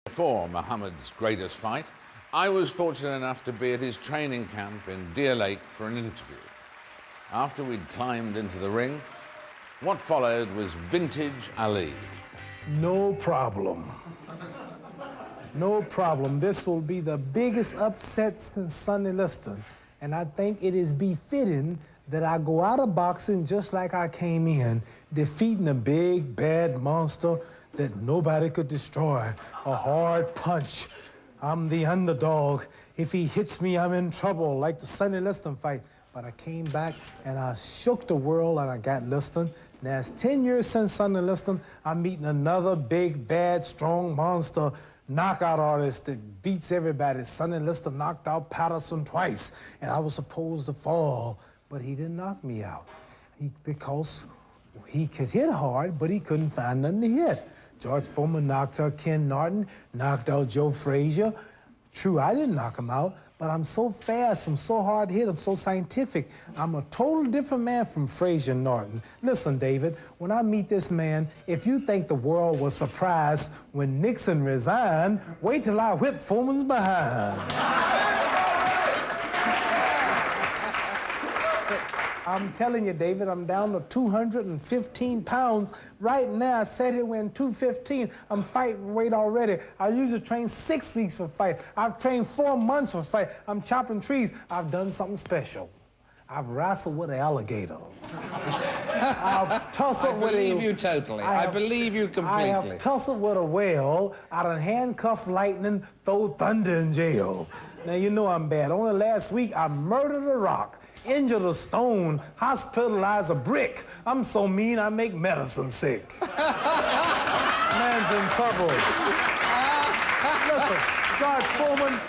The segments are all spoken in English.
Before Muhammad's greatest fight, I was fortunate enough to be at his training camp in Deer Lake for an interview. After we'd climbed into the ring, what followed was vintage Ali. No problem. No problem. This will be the biggest upset since Sonny Liston. And I think it is befitting that I go out of boxing just like I came in, defeating a big, bad monster that nobody could destroy. A hard punch. I'm the underdog. If he hits me, I'm in trouble, like the Sonny Liston fight. But I came back and I shook the world and I got Liston. Now it's 10 years since Sonny Liston. I'm meeting another big, bad, strong monster knockout artist that beats everybody. Sonny Liston knocked out Patterson twice, and I was supposed to fall, but he didn't knock me out. Because he could hit hard, but he couldn't find nothing to hit. George Foreman knocked out Ken Norton, knocked out Joe Frazier. True, I didn't knock him out, but I'm so fast, I'm so hard hit, I'm so scientific. I'm a total different man from Frazier and Norton. Listen, David, when I meet this man, if you think the world was surprised when Nixon resigned, wait till I whip Foreman's behind. I'm telling you, David, I'm down to 215 pounds. Right now, I said it when 215. I'm fighting weight already. I usually train 6 weeks for fight. I've trained 4 months for fight. I'm chopping trees. I've done something special. I've wrestled with an alligator. I've tussled with a... I believe you totally. I believe you completely. I have tussled with a whale. I done handcuffed lightning, throw thunder in jail. Now, you know I'm bad. Only last week, I murdered a rock, injured a stone, hospitalized a brick. I'm so mean, I make medicine sick. Man's in trouble. Listen, George Foreman,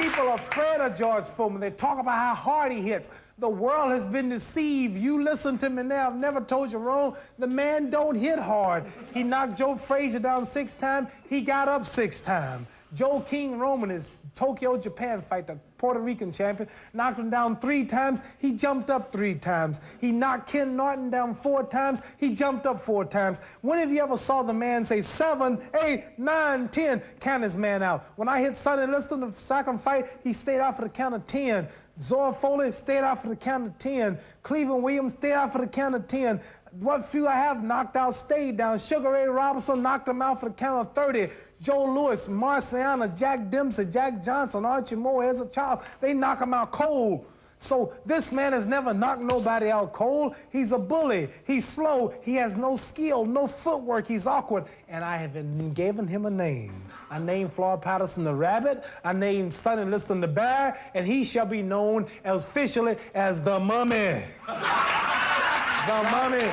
people are afraid of George Foreman. They talk about how hard he hits. The world has been deceived. You listen to me now. I've never told you wrong. The man don't hit hard. He knocked Joe Frazier down 6 times. He got up 6 times. Joe King Roman, his Tokyo, Japan fight, the Puerto Rican champion, knocked him down 3 times. He jumped up 3 times. He knocked Ken Norton down 4 times. He jumped up 4 times. When have you ever saw the man say 7, 8, 9, 10, count his man out? When I hit Sonny Liston the second fight, he stayed out for the count of 10. Zora Foley stayed out for the count of 10. Cleveland Williams stayed out for the count of 10. What few I have knocked out stayed down. Sugar Ray Robinson knocked him out for the count of 30. Joe Louis, Marciana, Jack Dempsey, Jack Johnson, Archie Moore as a child, they knock him out cold. So this man has never knocked nobody out cold. He's a bully. He's slow. He has no skill, no footwork. He's awkward. And I have been given him a name. I named Floyd Patterson the Rabbit. I named Sonny Liston the Bear. And he shall be known as officially as the Mummy. The Mummy.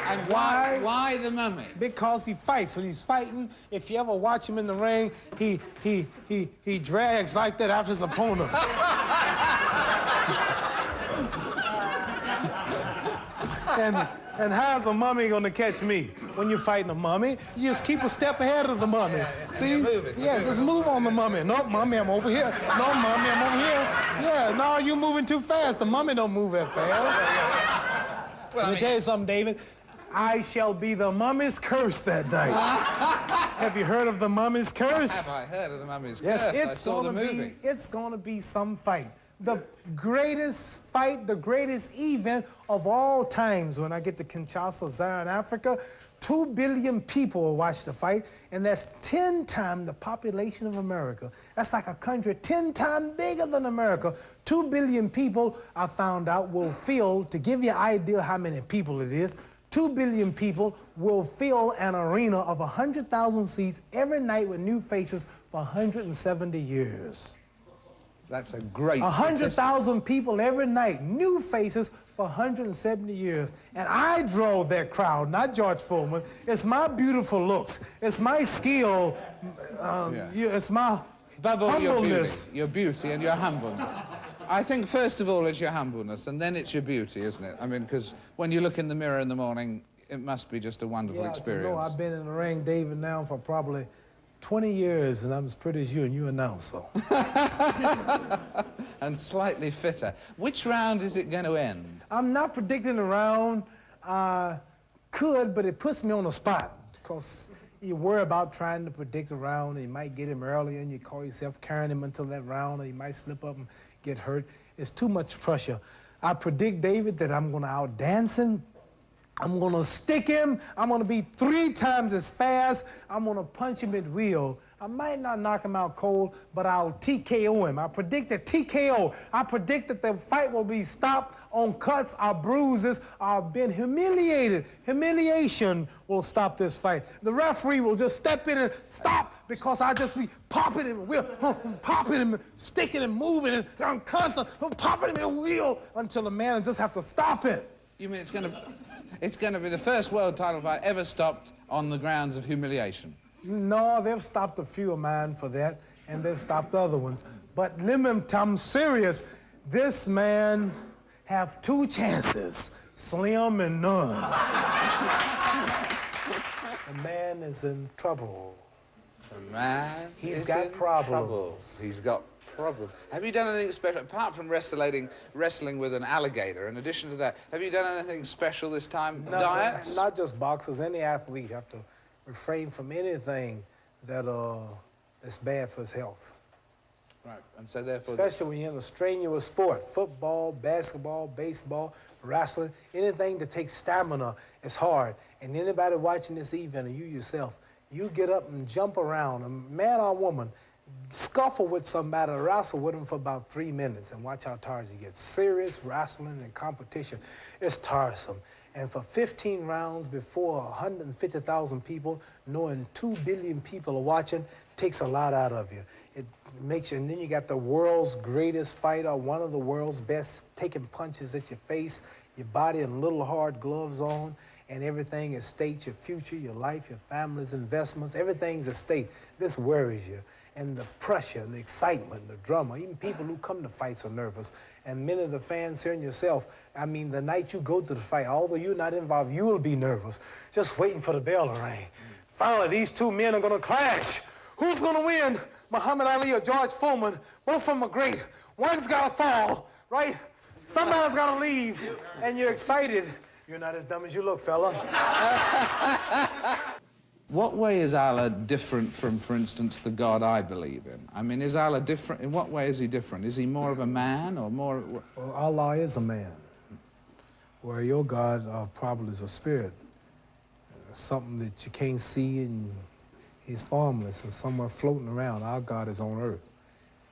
And why the Mummy? Because he fights. When he's fighting, if you ever watch him in the ring, he drags like that after his opponent. And how's a mummy gonna catch me? When you're fighting a mummy, you just keep a step ahead of the mummy. Yeah. See? Just move on the mummy. No, mummy, I'm over here. No, mummy, I'm over here. Yeah, no, you're moving too fast. The mummy don't move that fast. Well, Let me tell you something, David. I shall be the mummy's curse that night. Have you heard of the mummy's curse? Have I heard of the mummy's curse? Yes, I saw the movie. It's gonna be some fight. The greatest fight, the greatest event of all times. When I get to Kinshasa, Zaire, in Africa, 2 billion people will watch the fight, and that's 10 times the population of America. That's like a country 10 times bigger than America. 2 billion people, I found out, will fill, to give you an idea how many people it is, 2 billion people will fill an arena of 100,000 seats every night with new faces for 170 years. That's a great 100,000 people every night, new faces for 170 years. And I drove that crowd, not George Foreman. It's my beautiful looks. It's my skill. It's my humbleness. Your beauty and your humbleness. I think, first of all, it's your humbleness, and then it's your beauty, isn't it? I mean, because when you look in the mirror in the morning, it must be just a wonderful experience. You know, I've been in the ring, David, now for probably 20 years, and I'm as pretty as you, and you are now, so. And slightly fitter. Which round is it going to end? I'm not predicting the round. Could, but it puts me on the spot, because You worry about trying to predict a round, and you might get him early, and you call yourself carrying him until that round, or you might slip up and get hurt. It's too much pressure. I predict, David, that I'm going to outdance him. I'm going to stick him. I'm going to be 3 times as fast. I'm going to punch him at will. I might not knock him out cold, but I'll TKO him. I predict a TKO. I predict that the fight will be stopped on cuts or bruises or been humiliated. Humiliation will stop this fight. The referee will just step in and stop because I'll just be popping him, popping him, sticking him, moving, and I'm constant popping him at will until the man just have to stop it. You mean it's going to be the first world title fight ever stopped on the grounds of humiliation? No, they've stopped a few of mine for that, and they've stopped other ones. But I'm serious. This man have 2 chances, slim and none. The man is in trouble. The man He's got problems. He's got problems. Have you done anything special, apart from wrestling with an alligator, in addition to that, have you done anything special this time? Diets? Not just boxers. Any athlete have to refrain from anything that is bad for his health. Right, and so therefore... Especially when you're in a strenuous sport, football, basketball, baseball, wrestling, anything that takes stamina is hard. And anybody watching this event, or you yourself, you get up and jump around, a man or woman, scuffle with somebody, wrestle with them for about 3 minutes, and watch how tired you get. Serious wrestling and competition is tiresome. And for 15 rounds before 150,000 people, knowing 2 billion people are watching, takes a lot out of you. It makes you, and then you got the world's greatest fighter, one of the world's best, taking punches at your face, your body in little hard gloves on, and everything at stake, your future, your life, your family's investments, everything's at stake. This worries you. And the pressure, the excitement, the drama, even people who come to fights are nervous. And many of the fans here and yourself, I mean, the night you go to the fight, although you're not involved, you'll be nervous, just waiting for the bell to ring. Finally, these 2 men are gonna clash. Who's gonna win? Muhammad Ali or George Foreman? Both of them are great. One's gotta fall, right? Somebody's gotta leave, and you're excited. You're not as dumb as you look, fella. What way is Allah different from, for instance, the God I believe in? I mean, is Allah different? In what way is he different? Is he more of a man or more... Well, Allah is a man, where your God probably is a spirit, something that you can't see, and he's formless and somewhere floating around. Our God is on earth.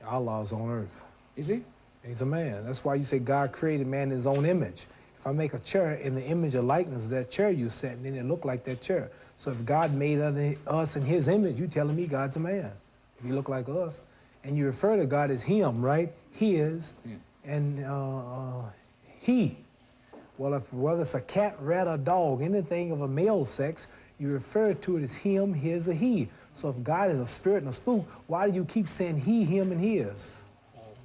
Allah is on earth. Is he? He's a man. That's why you say God created man in his own image. If I make a chair in the image or likeness of that chair you sat in, then it look like that chair. So if God made us in his image, you telling me God's a man. If you look like us. And you refer to God as him, right? His, yeah. And he. Well, whether it's a cat, rat, or dog, anything of a male sex, you refer to it as him, his, or he. So if God is a spirit and a spook, why do you keep saying he, him, and his?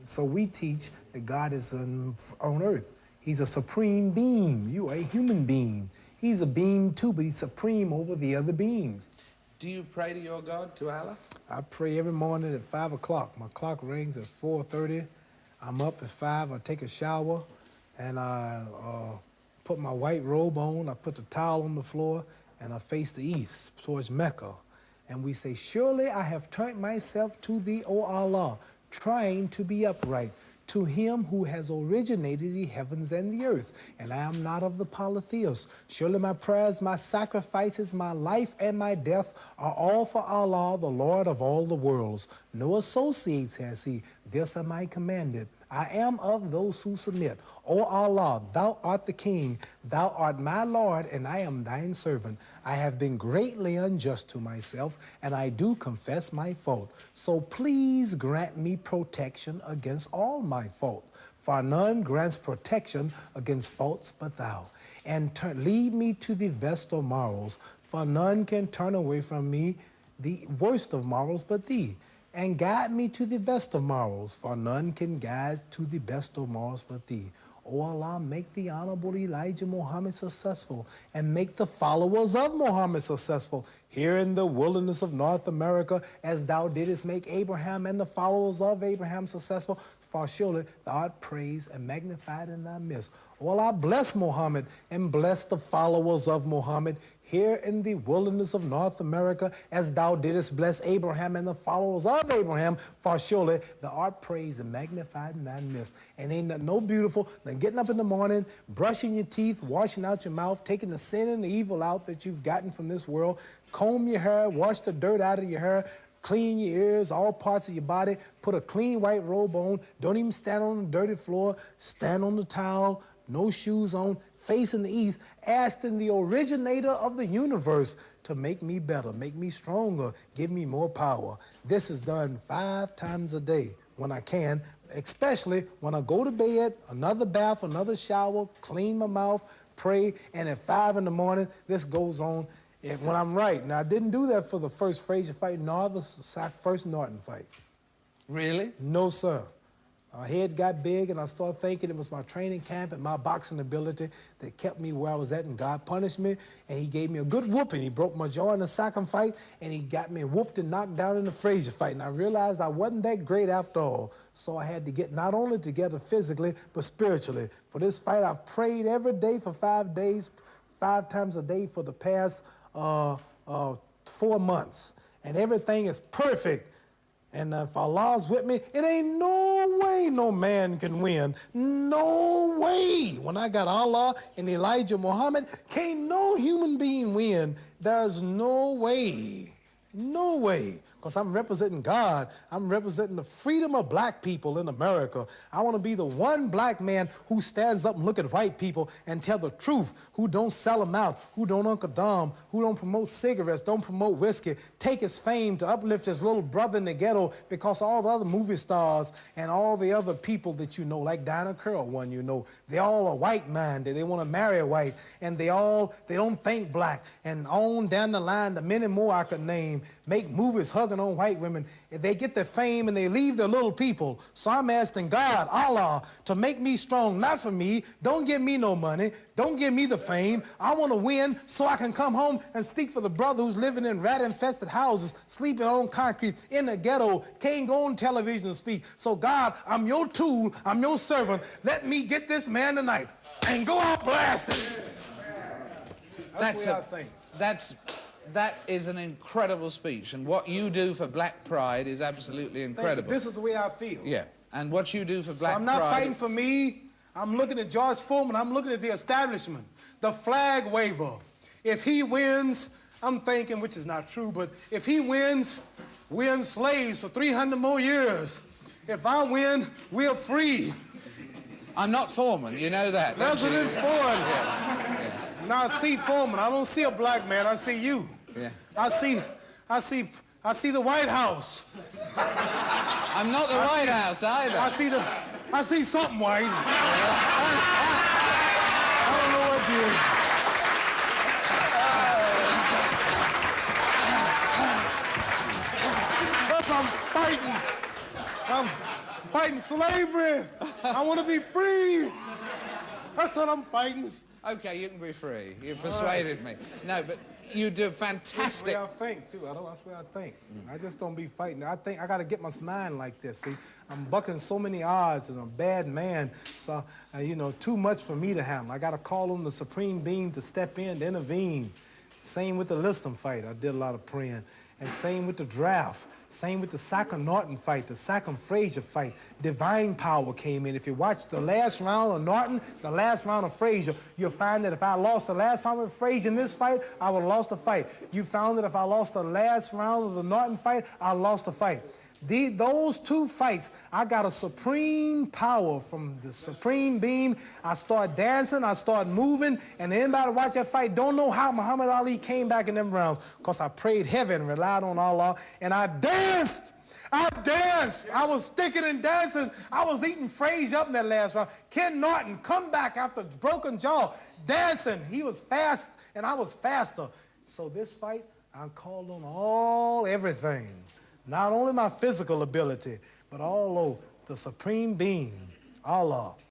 So we teach that God is on earth. He's a supreme being. You are a human being. He's a being too, but he's supreme over the other beings. Do you pray to your God, to Allah? I pray every morning at 5 o'clock. My clock rings at 4:30. I'm up at 5. I take a shower, and I put my white robe on. I put the towel on the floor, and I face the east towards Mecca. And we say, surely I have turned myself to thee, O Allah, trying to be upright, to him who has originated the heavens and the earth, and I am not of the polytheists. Surely my prayers, my sacrifices, my life, and my death are all for Allah, the Lord of all the worlds. No associates has he. This am I commanded. I am of those who submit. O Allah, thou art the King, thou art my Lord, and I am thine servant. I have been greatly unjust to myself, and I do confess my fault. So please grant me protection against all my fault, for none grants protection against faults but thou. And lead me to the best of morals, for none can turn away from me the worst of morals but thee. And guide me to the best of morals, for none can guide to the best of morals but thee. O Allah, make the Honorable Elijah Muhammad successful, and make the followers of Muhammad successful here in the wilderness of North America, as thou didst make Abraham and the followers of Abraham successful, for surely thou art praised and magnified in thy midst. Well, I bless Muhammad and bless the followers of Muhammad here in the wilderness of North America, as thou didst bless Abraham and the followers of Abraham, for surely thou art praised and magnified in thy midst. And ain't nothing no beautiful than getting up in the morning, brushing your teeth, washing out your mouth, taking the sin and the evil out that you've gotten from this world, comb your hair, wash the dirt out of your hair, clean your ears, all parts of your body, put a clean white robe on, don't even stand on the dirty floor, stand on the towel, no shoes on, facing the east, asking the originator of the universe to make me better, make me stronger, give me more power. This is done 5 times a day when I can, especially when I go to bed, another bath, another shower, clean my mouth, pray, and at 5 in the morning, this goes on when I'm right. Now, I didn't do that for the first Frazier fight, nor the first Norton fight. Really? No, sir. My head got big, and I started thinking it was my training camp and my boxing ability that kept me where I was at, and God punished me, and he gave me a good whooping. He broke my jaw in the second fight, and he got me whooped and knocked down in the Frazier fight, and I realized I wasn't that great after all, so I had to get not only together physically, but spiritually. For this fight, I've prayed every day for 5 days, 5 times a day for the past 4 months, and everything is perfect. And if Allah's with me, it ain't no way no man can win. No way. When I got Allah and Elijah Muhammad, can't no human being win. There's no way. No way. Because I'm representing God. I'm representing the freedom of black people in America. I want to be the one black man who stands up and look at white people and tell the truth, who don't sell them out, who don't Uncle Dom, who don't promote cigarettes, don't promote whiskey, take his fame to uplift his little brother in the ghetto, because all the other movie stars and all the other people that you know, like Dinah Curl, one you know, they all are white-minded. They want to marry a white, and they don't think black. And on down the line, the many more I could name, make movies hugging on white women. If they get their fame and they leave their little people. So I'm asking God, Allah, to make me strong, not for me. Don't give me no money. Don't give me the fame. I want to win so I can come home and speak for the brother who's living in rat-infested houses, sleeping on concrete, in the ghetto, can't go on television and speak. So God, I'm your tool. I'm your servant. Let me get this man tonight and go out blasting. That's the way I think. That is an incredible speech, and what you do for black pride is absolutely incredible. This is the way I feel. Yeah, and what you do for black pride... So I'm not fighting for me. I'm looking at George Foreman. I'm looking at the establishment, the flag waver. If he wins, I'm thinking, which is not true, but if he wins, we're enslaved for 300 more years. If I win, we're free. I'm not Foreman, you know that. President Ford. Yeah. Now I see Foreman. I don't see a black man. I see you. Yeah. I see the White House. I'm not the White House either. I see something white. I don't know what it is. But I'm fighting slavery. I want to be free. That's what I'm fighting. Okay, you can be free. You persuaded me. No, but you do fantastic. That's the way I think, too. That's the way I think. I just don't be fighting. I think I got to get my mind like this, see? I'm bucking so many odds, and I'm a bad man, so, you know, too much for me to handle. I got to call on the supreme being to step in, to intervene. Same with the Liston fight. I did a lot of praying. And same with the draft. Same with the second Norton fight, the second Frazier fight. Divine power came in. If you watch the last round of Norton, the last round of Frazier, you'll find that if I lost the last round of Frazier in this fight, I would have lost the fight. You found that if I lost the last round of the Norton fight, I lost the fight. Those 2 fights, I got a supreme power from the supreme being. I start dancing, I start moving, and anybody watch that fight don't know how Muhammad Ali came back in them rounds, because I prayed heaven, relied on Allah, and I danced. I danced. I was sticking and dancing. I was eating Frazier up in that last round. Ken Norton come back after broken jaw, dancing. He was fast, and I was faster. So this fight, I called on everything. Not only my physical ability, but all the supreme being, Allah.